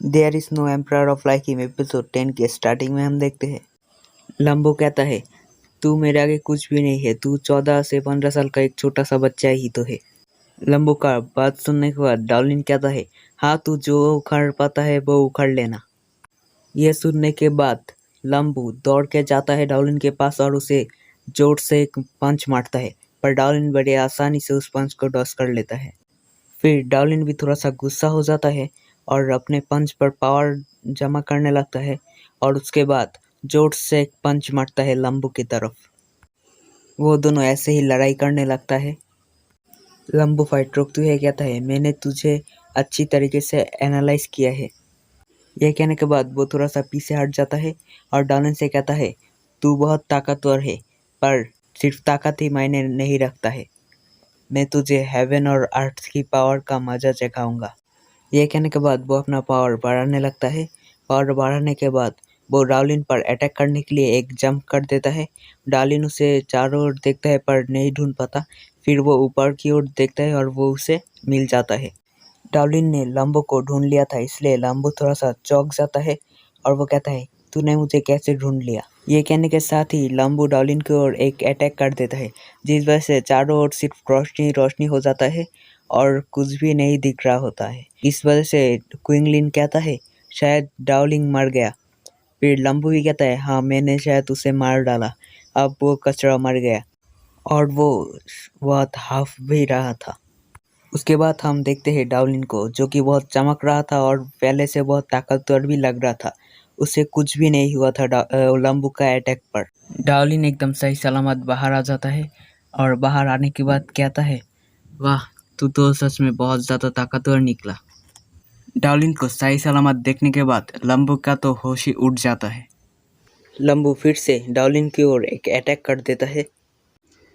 There is no emperor of like him episode 10 के starting में हम देखते हैं लंबो कहता है तू मेरे आगे कुछ भी नहीं है, तू 14 से 15 साल का एक छोटा सा बच्चा ही तो है। लंबो का बात सुनने के बाद डार्लिन कहता है हाँ तू जो उखाड़ पाता है वो उखाड़ लेना। यह सुनने के बाद लंबू दौड़ के जाता है डार्लिन के पास और उसे जोर से एक पंच मारता है, पर डार्लिन बड़े आसानी से उस पंच को डॉस कर लेता है। फिर डार्लिन भी थोड़ा सा गुस्सा हो जाता है और अपने पंच पर पावर जमा करने लगता है और उसके बाद जोर से एक पंच मारता है लंबू की तरफ। वो दोनों ऐसे ही लड़ाई करने लगता है। लंबू फाइट रोकते हुए कहता है मैंने तुझे अच्छी तरीके से एनालाइज किया है। यह कहने के बाद वो थोड़ा सा पीछे हट जाता है और डार्लिन से कहता है तू बहुत ताकतवर है, पर सिर्फ ताकत ही मायने नहीं रखता है। मैं तुझे हेवन और अर्थ की पावर का मजा चखाऊंगा। यह कहने के बाद वो अपना पावर बढ़ाने लगता है। पावर बढ़ाने के बाद वो डार्लिन पर अटैक करने के लिए एक जंप कर देता है। डार्लिन उसे चारों ओर देखता है पर नहीं ढूंढ पाता। फिर वो ऊपर की ओर देखता है और वो उसे मिल जाता है। डार्लिन ने लंबो को ढूंढ लिया था, इसलिए लंबो थोड़ा सा चौंक जाता है और वो कहता है तूने मुझे कैसे ढूंढ लिया। ये कहने के साथ ही लंबो डार्लिन की ओर एक अटैक कर देता है, जिस वजह से चारों ओर सिर्फ रोशनी रोशनी हो जाता है और कुछ भी नहीं दिख रहा होता है। इस वजह से क्विंगलिन कहता है शायद डार्लिन मर गया। फिर लंबू भी कहता है हाँ मैंने शायद उसे मार डाला, अब वो कचरा मर गया और वो बहुत हाफ भी रहा था। उसके बाद हम देखते हैं डार्लिन को, जो कि बहुत चमक रहा था और पहले से बहुत ताकतवर भी लग रहा था। उसे कुछ भी नहीं हुआ था लंबू का अटैक पर। डार्लिन एकदम सही सलामत बाहर आ जाता है और बाहर आने के बाद कहता है वाह तू तो सच में बहुत ज़्यादा ताकतवर निकला। डार्लिन को सही सलामत देखने के बाद लंबू का तो होश ही उड़ जाता है। लंबू फिर से डार्लिन की ओर एक अटैक कर देता है।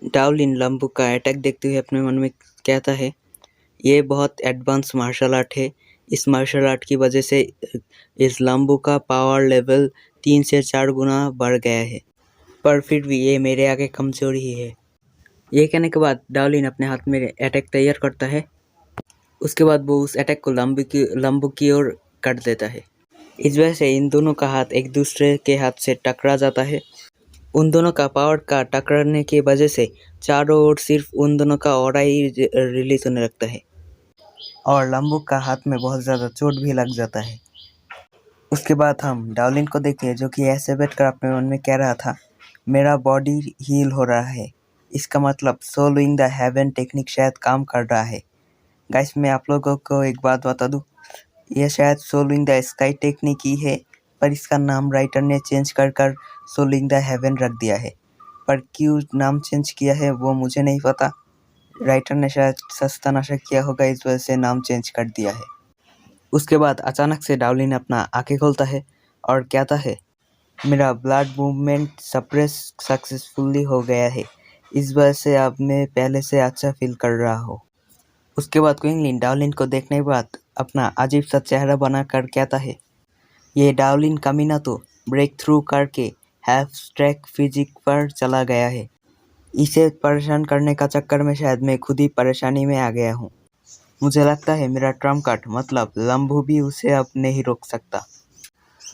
डार्लिन लंबू का अटैक देखते हुए अपने मन में कहता है ये बहुत एडवांस मार्शल आर्ट है। इस मार्शल आर्ट की वजह से इस लंबू का पावर लेवल 3 से 4 गुना बढ़ गया है, पर फिर भी ये मेरे आगे कमज़ोर ही है। ये कहने के बाद डार्लिन अपने हाथ में अटैक तैयार करता है। उसके बाद वो उस अटैक को लंबू की ओर कर देता है। इस वजह से इन दोनों का हाथ एक दूसरे के हाथ से टकरा जाता है। उन दोनों का पावर का टकराने की वजह से चारों ओर सिर्फ उन दोनों का ऑरा ही रिलीज होने लगता है और लंबू का हाथ में बहुत ज़्यादा चोट भी लग जाता है। उसके बाद हम डार्लिन को देखते हैं, जो कि ऐसे बैठकर अपने मन में कह रहा था मेरा बॉडी हील हो रहा है, इसका मतलब सोलोइंग द हेवन टेक्निक शायद काम कर रहा है। गाइस मैं आप लोगों को एक बात बता दूं, यह शायद सोलोइंग द स्काई टेक्निक ही है, पर इसका नाम राइटर ने चेंज कर सोलोइंग द हेवन रख दिया है। पर क्यों नाम चेंज किया है वो मुझे नहीं पता। राइटर ने शायद सस्ता नशा किया होगा, इस वजह से नाम चेंज कर दिया है। उसके बाद अचानक से डार्लिन अपना आंखें खोलता है और कहता है मेरा ब्लड मूवमेंट सप्रेस सक्सेसफुली हो गया है, इस वजह से अब मैं पहले से अच्छा फील कर रहा हूँ। उसके बाद क्विंगलिन डार्लिन को देखने के बाद अपना अजीब सा चेहरा बनाकर कहता है ये डार्लिन कमीना तो ब्रेक थ्रू करके हाफ ट्रैक फिजिक पर चला गया है। इसे परेशान करने का चक्कर में शायद मैं खुद ही परेशानी में आ गया हूँ। मुझे लगता है मेरा ट्रम्प कार्ड मतलब लंबू भी उसे अब नहीं रोक सकता।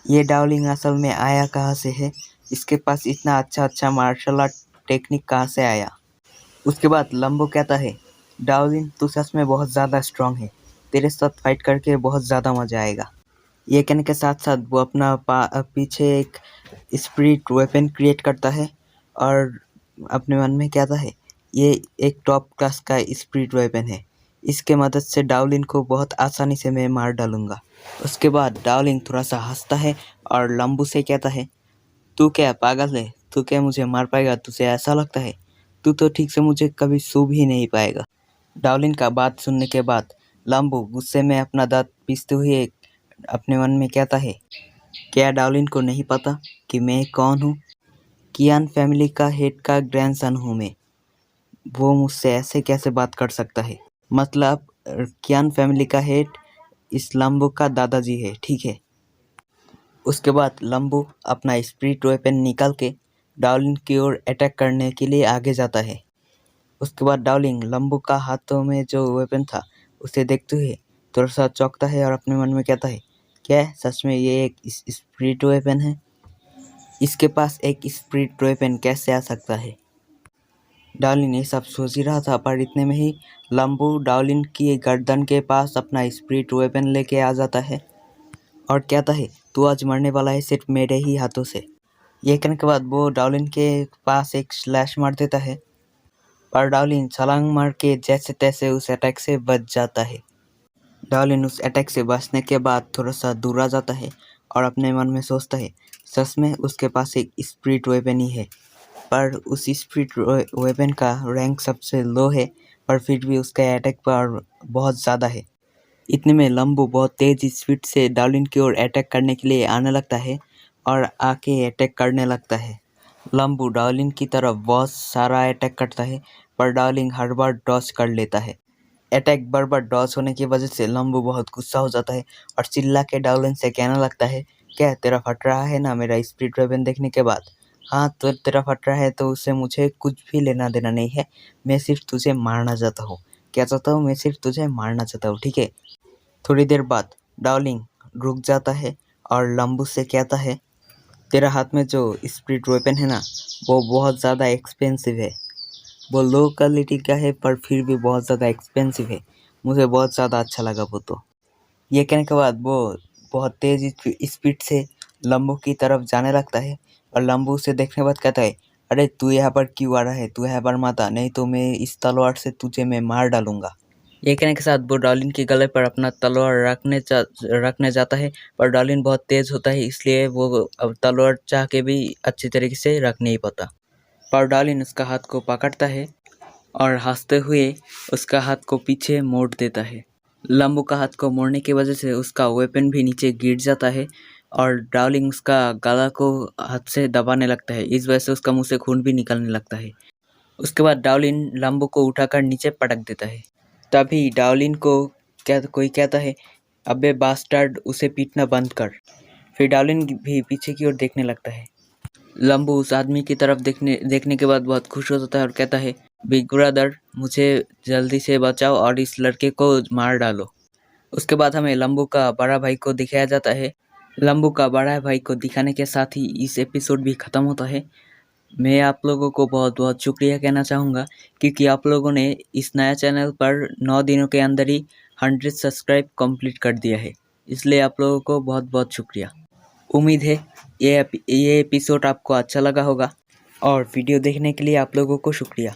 ये डार्लिन असल में आया कहाँ से है, इसके पास इतना अच्छा मार्शल आर्ट टेक्निक कहाँ से आया। उसके बाद लंबू कहता है डार्लिन तू सच में बहुत ज़्यादा स्ट्रांग है, तेरे साथ फाइट करके बहुत ज़्यादा मज़ा आएगा। ये कहने के साथ साथ वो अपना पीछे एक स्पिरिट वेपन क्रिएट करता है और अपने मन में कहता है ये एक टॉप क्लास का स्पिरिट वेपन है, इसके मदद से डार्लिन को बहुत आसानी से मैं मार डालूंगा। उसके बाद डार्लिन थोड़ा सा हंसता है और लंबू से कहता है तू क्या पागल है, तू क्या मुझे मार पाएगा, तुझे ऐसा लगता है, तू तो ठीक से मुझे कभी छू भी नहीं पाएगा। डार्लिन का बात सुनने के बाद लंबू गुस्से में अपना दांत पीसते हुए अपने मन में कहता है क्या डार्लिन को नहीं पता कि मैं कौन हूँ। कियान फैमिली का हेड का ग्रैंडसन हूँ मैं, वो मुझसे ऐसे कैसे बात कर सकता है। मतलब कियान फैमिली का हेड इस लंबू का दादाजी है, ठीक है। उसके बाद लंबू अपना स्पिरिट वेपन निकाल के डार्लिन की ओर अटैक करने के लिए आगे जाता है। उसके बाद डार्लिन लंबू का हाथों में जो वेपन था उसे देखते हुए थोड़ा सा चौंकता है और अपने मन में कहता है क्या सच में ये एक स्पिरिट वेपन है? इसके पास एक स्पिरिट वेपन कैसे आ सकता है? डार्लिन ये सब सोच ही रहा था, पर इतने में ही लंबू डार्लिन की गर्दन के पास अपना स्पिरिट वेपन लेके आ जाता है और कहता है, तू आज मरने वाला है सिर्फ मेरे ही हाथों से। ये कहने के बाद वो डार्लिन के पास एक स्लैश मार देता है, पर डार्लिन छलांग मार के जैसे तैसे उस अटैक से बच जाता है। डार्लिन उस अटैक से बचने के बाद थोड़ा सा दूर आ जाता है और अपने मन में सोचता है, सच में उसके पास एक स्पिरिट वेपन ही है, पर उस स्पिरिट वेपन का रैंक सबसे लो है, पर फिर भी उसका अटैक पावर बहुत ज़्यादा है। इतने में लंबू बहुत तेज स्पीड से डार्लिन की ओर अटैक करने के लिए आने लगता है और आके अटैक करने लगता है। लंबू डार्लिन की तरफ बहुत सारा अटैक करता है, पर डार्लिन हर बार डॉज कर लेता है। अटैक बार बार डॉज होने की वजह से लंबू बहुत गुस्सा हो जाता है और चिल्ला के डार्लिन से कहने लगता है, क्या तेरा फट रहा है ना मेरा स्पिरिट वेपन देखने के बाद? हाँ, तो तेरा फट रहा है तो उससे मुझे कुछ भी लेना देना नहीं है, मैं सिर्फ तुझे मारना चाहता हूँ। क्या चाहता हूँ? मैं सिर्फ तुझे मारना चाहता हूँ, ठीक है? थोड़ी देर बाद डार्लिन रुक जाता है और लंबू से कहता है, तेरा हाथ में जो स्पिरिट वेपन है ना, वो बहुत ज़्यादा एक्सपेंसिव है। वो लो क्वालिटी का है, पर फिर भी बहुत ज़्यादा एक्सपेंसिव है। मुझे बहुत ज़्यादा अच्छा लगा वो तो। ये कहने के बाद वो बहुत तेज़ स्पीड से लंबू की तरफ जाने लगता है और लंबू उसे देखने के बाद कहता है, अरे तू यहाँ पर क्यों आ रहा है? तू यहाँ पर मत आ, नहीं तो मैं इस तलवार से तुझे मैं मार डालूंगा। ये कहने के साथ वो डार्लिन के गले पर अपना तलवार रखने जाता है, पर डार्लिन बहुत तेज़ होता है, इसलिए वो अब तलवार चाह के भी अच्छी तरीके से रख नहीं पाता। पर डार्लिन उसका हाथ को पकड़ता है और हंसते हुए उसका हाथ को पीछे मोड़ देता है। लंबू का हाथ को मोड़ने की वजह से उसका वेपन भी नीचे गिर जाता है और डार्लिन उसका गला को हाथ से दबाने लगता है। इस वजह से उसका मुंह से खून भी निकलने लगता है। उसके बाद डार्लिन लंबू को उठाकर नीचे पटक देता है। तभी डार्लिन को कोई कहता है, अबे बास्टर्ड, उसे पीटना बंद कर। फिर डार्लिन भी पीछे की ओर देखने लगता है। लंबू उस आदमी की तरफ देखने के बाद बहुत खुश हो जाता है और कहता है, बिग ब्रदर, मुझे जल्दी से बचाओ और इस लड़के को मार डालो। उसके बाद हमें लंबू का बड़ा भाई को दिखाया जाता है। लंबू का बड़ा भाई को दिखाने के साथ ही इस एपिसोड भी ख़त्म होता है। मैं आप लोगों को बहुत बहुत शुक्रिया कहना चाहूँगा, क्योंकि आप लोगों ने इस नया चैनल पर 9 दिनों के अंदर ही 100 सब्सक्राइब कंप्लीट कर दिया है, इसलिए आप लोगों को बहुत बहुत शुक्रिया। उम्मीद है ये एपिसोड आपको अच्छा लगा होगा और वीडियो देखने के लिए आप लोगों को शुक्रिया।